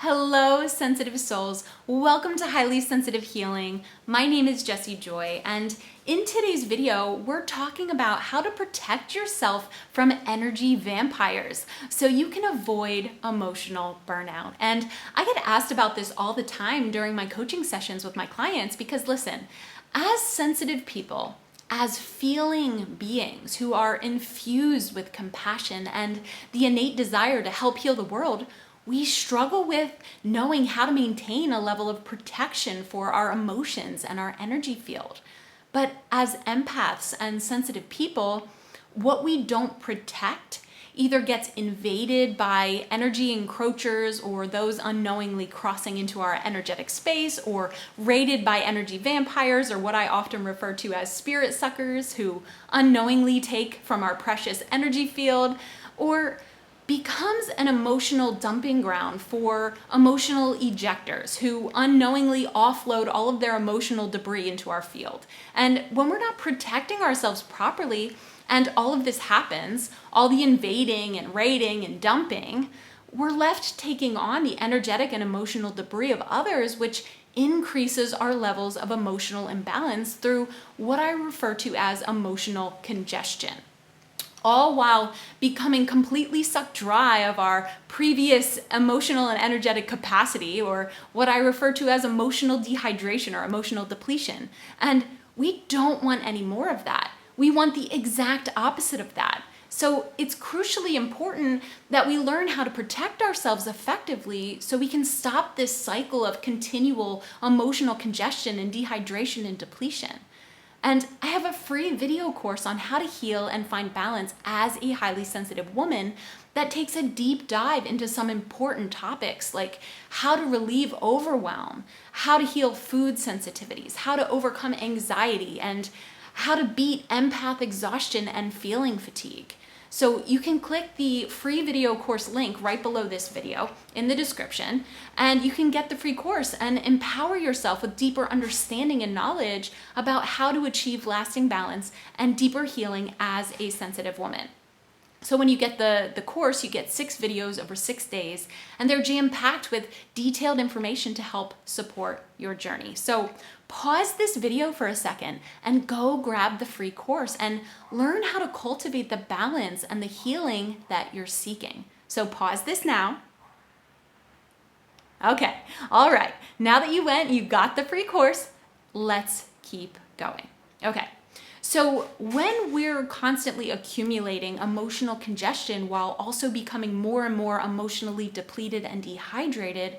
Hello, sensitive souls. Welcome to Highly Sensitive Healing. My name is Jessie Joy, and in today's video, we're talking about how to protect yourself from energy vampires so you can avoid emotional burnout. And I get asked about this all the time during my coaching sessions with my clients because listen, as sensitive people, as feeling beings who are infused with compassion and the innate desire to help heal the world, we struggle with knowing how to maintain a level of protection for our emotions and our energy field. But as empaths and sensitive people, what we don't protect either gets invaded by energy encroachers or those unknowingly crossing into our energetic space, or raided by energy vampires, or what I often refer to as spirit suckers who unknowingly take from our precious energy field, or becomes an emotional dumping ground for emotional ejectors who unknowingly offload all of their emotional debris into our field. And when we're not protecting ourselves properly, and all of this happens, all the invading and raiding and dumping, we're left taking on the energetic and emotional debris of others, which increases our levels of emotional imbalance through what I refer to as emotional congestion, all while becoming completely sucked dry of our previous emotional and energetic capacity, or what I refer to as emotional dehydration or emotional depletion. And we don't want any more of that. We want the exact opposite of that. So it's crucially important that we learn how to protect ourselves effectively so we can stop this cycle of continual emotional congestion and dehydration and depletion. And I have a free video course on how to heal and find balance as a highly sensitive woman that takes a deep dive into some important topics like how to relieve overwhelm, how to heal food sensitivities, how to overcome anxiety, and how to beat empath exhaustion and feeling fatigue. So you can click the free video course link right below this video in the description, and you can get the free course and empower yourself with deeper understanding and knowledge about how to achieve lasting balance and deeper healing as a sensitive woman. So when you get the course, you get 6 videos over 6 days, and they're jam-packed with detailed information to help support your journey. So pause this video for a second and go grab the free course and learn how to cultivate the balance and the healing that you're seeking. So pause this now. Okay, all right. Now that you got the free course, let's keep going. Okay. So when we're constantly accumulating emotional congestion while also becoming more and more emotionally depleted and dehydrated,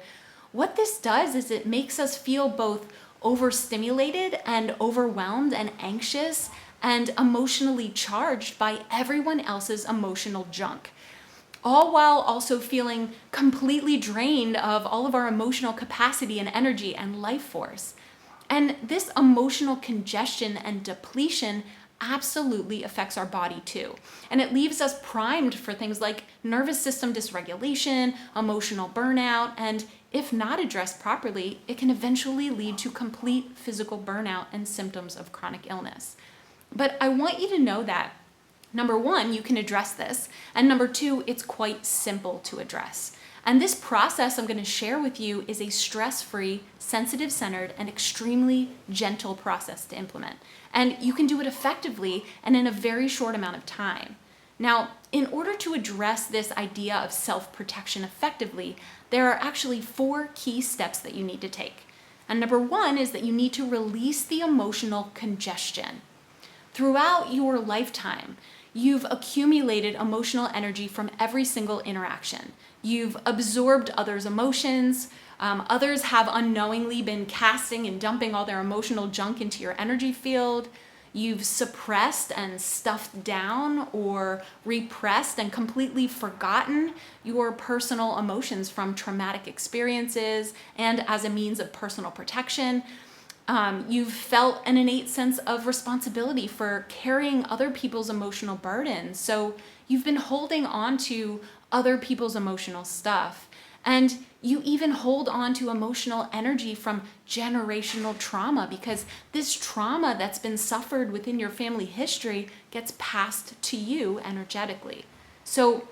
what this does is it makes us feel both overstimulated and overwhelmed and anxious and emotionally charged by everyone else's emotional junk, all while also feeling completely drained of all of our emotional capacity and energy and life force. And this emotional congestion and depletion absolutely affects our body too. And it leaves us primed for things like nervous system dysregulation, emotional burnout, and if not addressed properly, it can eventually lead to complete physical burnout and symptoms of chronic illness. But I want you to know that, number one, you can address this, and number two, it's quite simple to address. And this process I'm going to share with you is a stress-free, sensitive-centered, and extremely gentle process to implement. And you can do it effectively and in a very short amount of time. Now, in order to address this idea of self-protection effectively, there are actually 4 key steps that you need to take. And number 1 is that you need to release the emotional congestion. Throughout your lifetime, you've accumulated emotional energy from every single interaction. You've absorbed others' emotions. Others have unknowingly been casting and dumping all their emotional junk into your energy field. You've suppressed and stuffed down or repressed and completely forgotten your personal emotions from traumatic experiences and as a means of personal protection. You've felt an innate sense of responsibility for carrying other people's emotional burdens. So you've been holding on to other people's emotional stuff. And you even hold on to emotional energy from generational trauma because this trauma that's been suffered within your family history gets passed to you energetically. So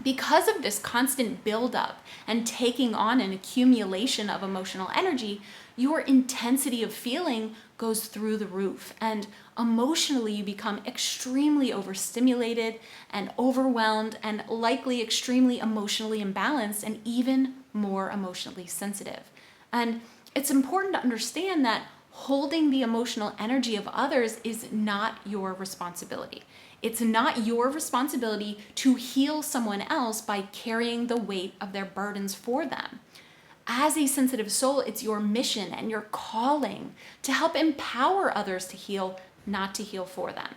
Because of this constant buildup and taking on an accumulation of emotional energy, your intensity of feeling goes through the roof, and emotionally you become extremely overstimulated and overwhelmed and likely extremely emotionally imbalanced and even more emotionally sensitive. And it's important to understand that holding the emotional energy of others is not your responsibility. It's not your responsibility to heal someone else by carrying the weight of their burdens for them. As a sensitive soul, it's your mission and your calling to help empower others to heal, not to heal for them.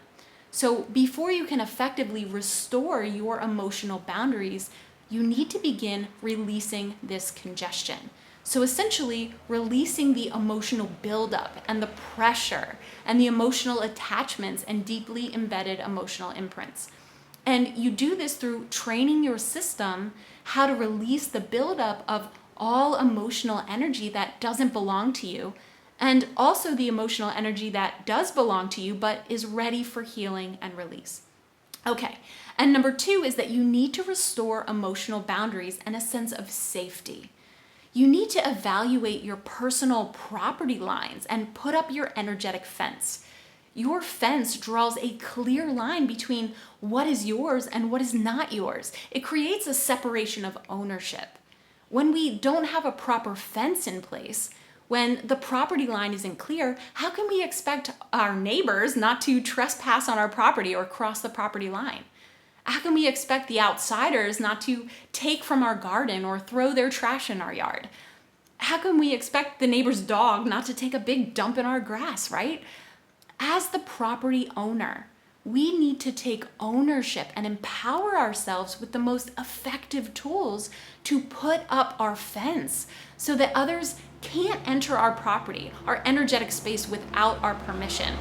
So before you can effectively restore your emotional boundaries, you need to begin releasing this congestion. So essentially, releasing the emotional buildup and the pressure and the emotional attachments and deeply embedded emotional imprints. And you do this through training your system how to release the buildup of all emotional energy that doesn't belong to you, and also the emotional energy that does belong to you but is ready for healing and release. Okay, and number 2 is that you need to restore emotional boundaries and a sense of safety. You need to evaluate your personal property lines and put up your energetic fence. Your fence draws a clear line between what is yours and what is not yours. It creates a separation of ownership. When we don't have a proper fence in place, when the property line isn't clear, how can we expect our neighbors not to trespass on our property or cross the property line? How can we expect the outsiders not to take from our garden or throw their trash in our yard? How can we expect the neighbor's dog not to take a big dump in our grass, right? As the property owner, we need to take ownership and empower ourselves with the most effective tools to put up our fence so that others can't enter our property, our energetic space, without our permission.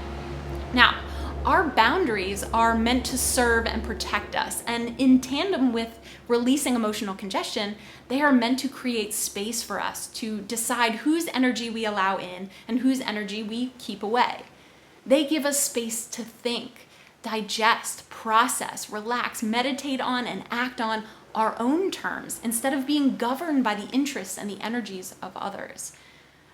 Now, our boundaries are meant to serve and protect us, and in tandem with releasing emotional congestion, they are meant to create space for us to decide whose energy we allow in and whose energy we keep away. They give us space to think, digest, process, relax, meditate on, and act on our own terms instead of being governed by the interests and the energies of others.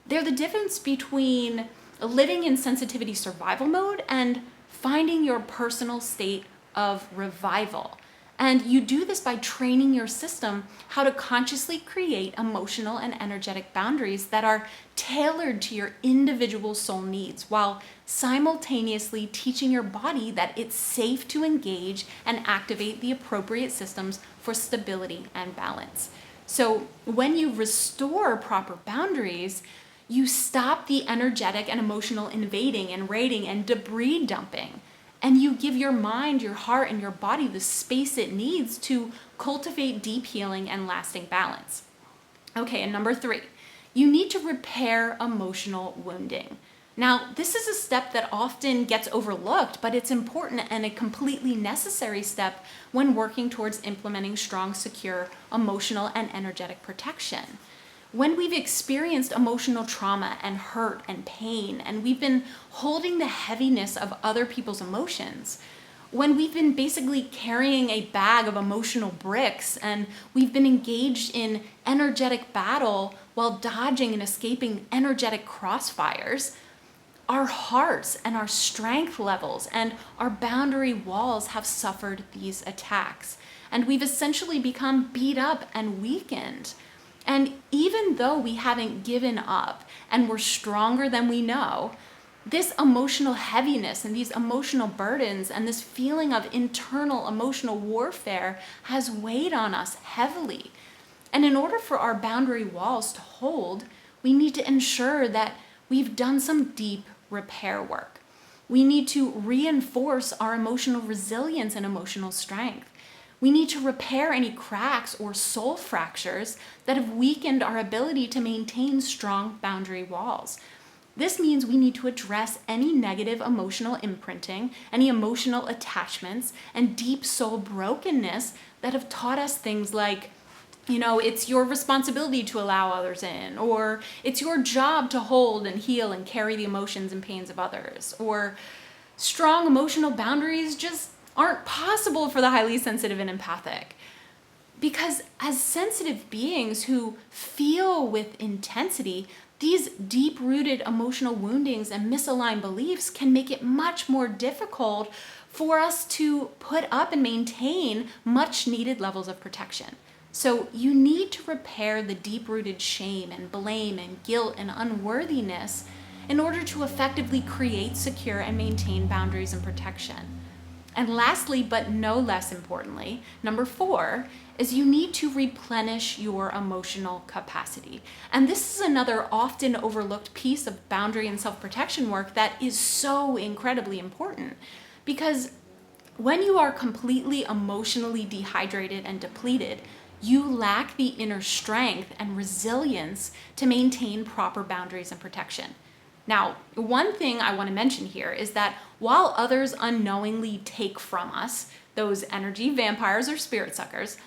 They're the difference between living in sensitivity survival mode and finding your personal state of revival. And you do this by training your system how to consciously create emotional and energetic boundaries that are tailored to your individual soul needs, while simultaneously teaching your body that it's safe to engage and activate the appropriate systems for stability and balance. So when you restore proper boundaries, you stop the energetic and emotional invading and raiding and debris dumping. And you give your mind, your heart, and your body the space it needs to cultivate deep healing and lasting balance. Okay, and number 3, you need to repair emotional wounding. Now, this is a step that often gets overlooked, but it's important and a completely necessary step when working towards implementing strong, secure, emotional, and energetic protection. When we've experienced emotional trauma and hurt and pain, and we've been holding the heaviness of other people's emotions, when we've been basically carrying a bag of emotional bricks and we've been engaged in energetic battle while dodging and escaping energetic crossfires, our hearts and our strength levels and our boundary walls have suffered these attacks. And we've essentially become beat up and weakened. And even though we haven't given up and we're stronger than we know, this emotional heaviness and these emotional burdens and this feeling of internal emotional warfare has weighed on us heavily. And in order for our boundary walls to hold, we need to ensure that we've done some deep repair work. We need to reinforce our emotional resilience and emotional strength. We need to repair any cracks or soul fractures that have weakened our ability to maintain strong boundary walls. This means we need to address any negative emotional imprinting, any emotional attachments, and deep soul brokenness that have taught us things like, it's your responsibility to allow others in, or it's your job to hold and heal and carry the emotions and pains of others, or strong emotional boundaries just aren't possible for the highly sensitive and empathic. Because as sensitive beings who feel with intensity, these deep-rooted emotional woundings and misaligned beliefs can make it much more difficult for us to put up and maintain much needed levels of protection. So you need to repair the deep-rooted shame and blame and guilt and unworthiness in order to effectively create, secure, and maintain boundaries and protection. And lastly, but no less importantly, number 4 is you need to replenish your emotional capacity. And this is another often overlooked piece of boundary and self-protection work that is so incredibly important. Because when you are completely emotionally dehydrated and depleted, you lack the inner strength and resilience to maintain proper boundaries and protection. Now, one thing I want to mention here is that while others unknowingly take from us, those energy vampires or spirit suckers,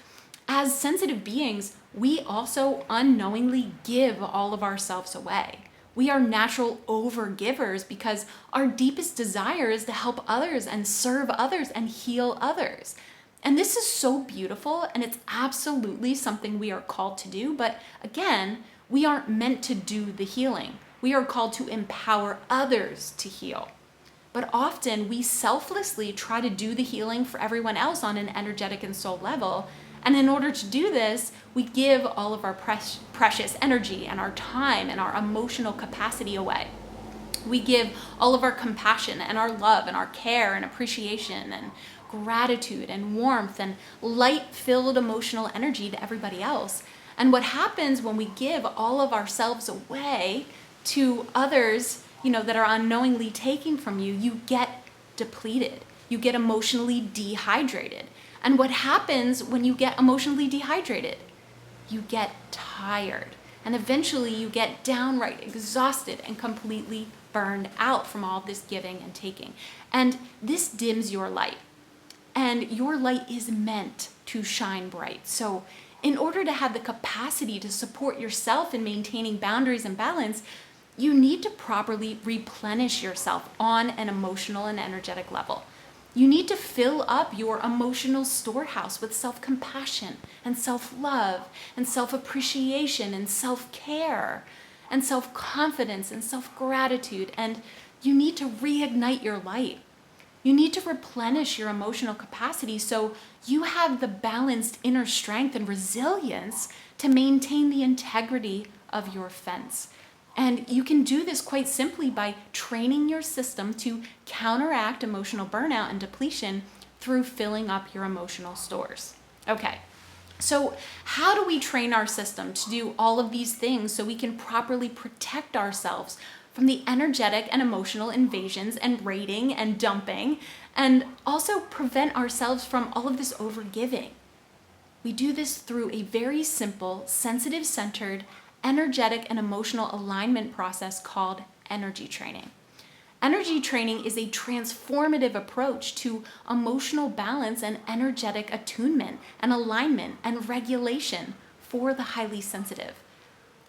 as sensitive beings, we also unknowingly give all of ourselves away. We are natural overgivers because our deepest desire is to help others and serve others and heal others. And this is so beautiful, and it's absolutely something we are called to do. But again, we aren't meant to do the healing. We are called to empower others to heal. But often we selflessly try to do the healing for everyone else on an energetic and soul level. And in order to do this, we give all of our precious energy and our time and our emotional capacity away. We give all of our compassion and our love and our care and appreciation and gratitude and warmth and light-filled emotional energy to everybody else. And what happens when we give all of ourselves away to others, that are unknowingly taking from you, you get depleted. You get emotionally dehydrated. And what happens when you get emotionally dehydrated? You get tired. And eventually you get downright exhausted and completely burned out from all this giving and taking. And this dims your light. And your light is meant to shine bright. So in order to have the capacity to support yourself in maintaining boundaries and balance, you need to properly replenish yourself on an emotional and energetic level. You need to fill up your emotional storehouse with self-compassion and self-love and self-appreciation and self-care and self-confidence and self-gratitude. And you need to reignite your light. You need to replenish your emotional capacity so you have the balanced inner strength and resilience to maintain the integrity of your fence. And you can do this quite simply by training your system to counteract emotional burnout and depletion through filling up your emotional stores. Okay, so how do we train our system to do all of these things so we can properly protect ourselves from the energetic and emotional invasions and raiding and dumping, and also prevent ourselves from all of this overgiving? We do this through a very simple, sensitive-centered, energetic and emotional alignment process called energy training. Energy training is a transformative approach to emotional balance and energetic attunement and alignment and regulation for the highly sensitive.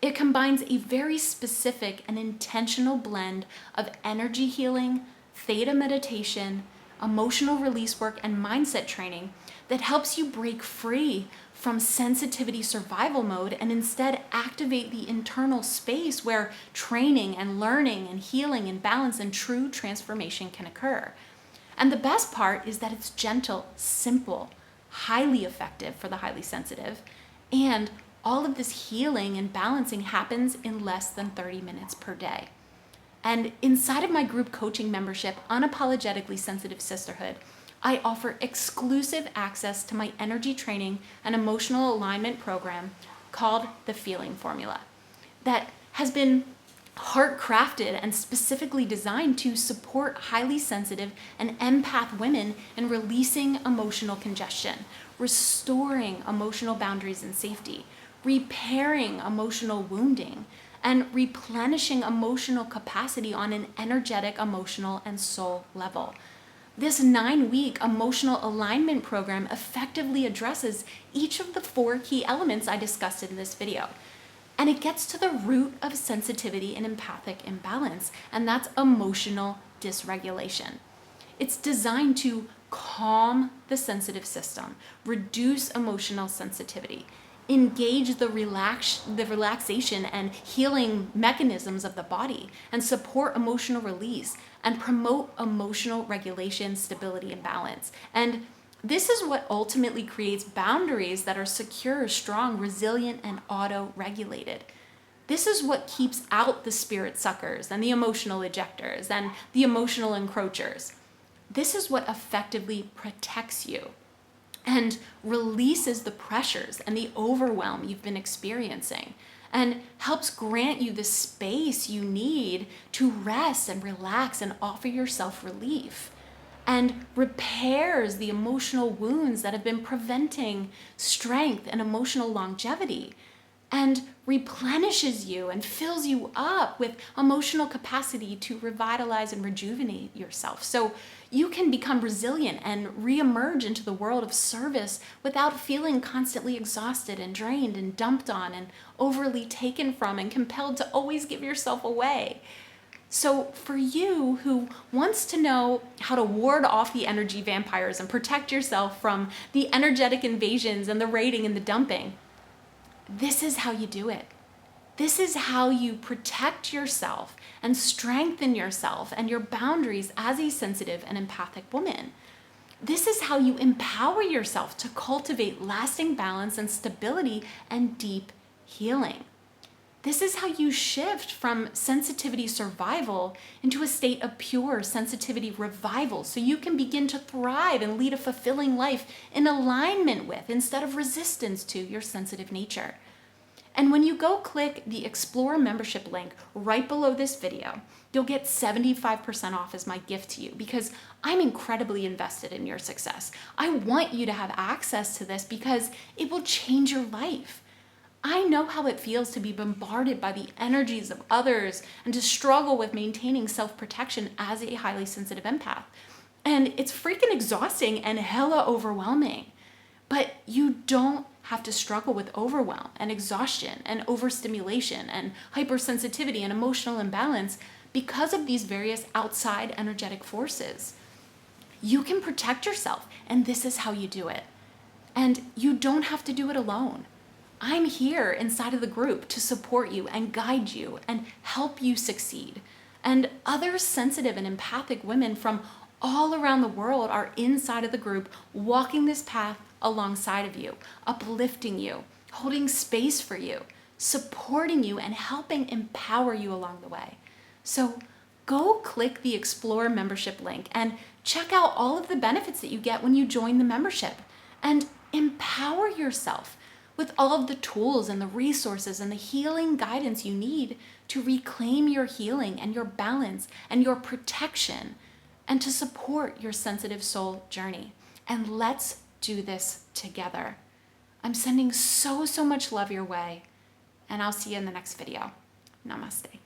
It combines a very specific and intentional blend of energy healing, theta meditation, emotional release work, and mindset training that helps you break free from sensitivity survival mode and instead activate the internal space where training and learning and healing and balance and true transformation can occur. And the best part is that it's gentle, simple, highly effective for the highly sensitive, and all of this healing and balancing happens in less than 30 minutes per day. And inside of my group coaching membership, Unapologetically Sensitive Sisterhood, I offer exclusive access to my energy training and emotional alignment program called the Feeling Formula that has been heart-crafted and specifically designed to support highly sensitive and empath women in releasing emotional congestion, restoring emotional boundaries and safety, repairing emotional wounding, and replenishing emotional capacity on an energetic, emotional, and soul level. This 9-week emotional alignment program effectively addresses each of the 4 key elements I discussed in this video. And it gets to the root of sensitivity and empathic imbalance, and that's emotional dysregulation. It's designed to calm the sensitive system, reduce emotional sensitivity, engage the relaxation and healing mechanisms of the body, and support emotional release, and promote emotional regulation, stability, and balance. And this is what ultimately creates boundaries that are secure, strong, resilient, and auto-regulated. This is what keeps out the spirit suckers and the emotional ejectors and the emotional encroachers. This is what effectively protects you and releases the pressures and the overwhelm you've been experiencing, and helps grant you the space you need to rest and relax and offer yourself relief, and repairs the emotional wounds that have been preventing strength and emotional longevity, and replenishes you and fills you up with emotional capacity to revitalize and rejuvenate yourself so you can become resilient and reemerge into the world of service without feeling constantly exhausted and drained and dumped on and overly taken from and compelled to always give yourself away. So for you who wants to know how to ward off the energy vampires and protect yourself from the energetic invasions and the raiding and the dumping, this is how you do it. This is how you protect yourself and strengthen yourself and your boundaries as a sensitive and empathic woman. This is how you empower yourself to cultivate lasting balance and stability and deep healing. This is how you shift from sensitivity survival into a state of pure sensitivity revival so you can begin to thrive and lead a fulfilling life in alignment with, instead of resistance to, your sensitive nature. And when you go click the Explore membership link right below this video, you'll get 75% off as my gift to you, because I'm incredibly invested in your success. I want you to have access to this because it will change your life. I know how it feels to be bombarded by the energies of others and to struggle with maintaining self-protection as a highly sensitive empath. And it's freaking exhausting and hella overwhelming. But you don't have to struggle with overwhelm and exhaustion and overstimulation and hypersensitivity and emotional imbalance because of these various outside energetic forces. You can protect yourself, and this is how you do it. And you don't have to do it alone. I'm here inside of the group to support you and guide you and help you succeed. And other sensitive and empathic women from all around the world are inside of the group, walking this path alongside of you, uplifting you, holding space for you, supporting you, and helping empower you along the way. So go click the Explore membership link and check out all of the benefits that you get when you join the membership, and empower yourself with all of the tools and the resources and the healing guidance you need to reclaim your healing and your balance and your protection, and to support your sensitive soul journey. And let's do this together. I'm sending so much love your way, and I'll see you in the next video. Namaste.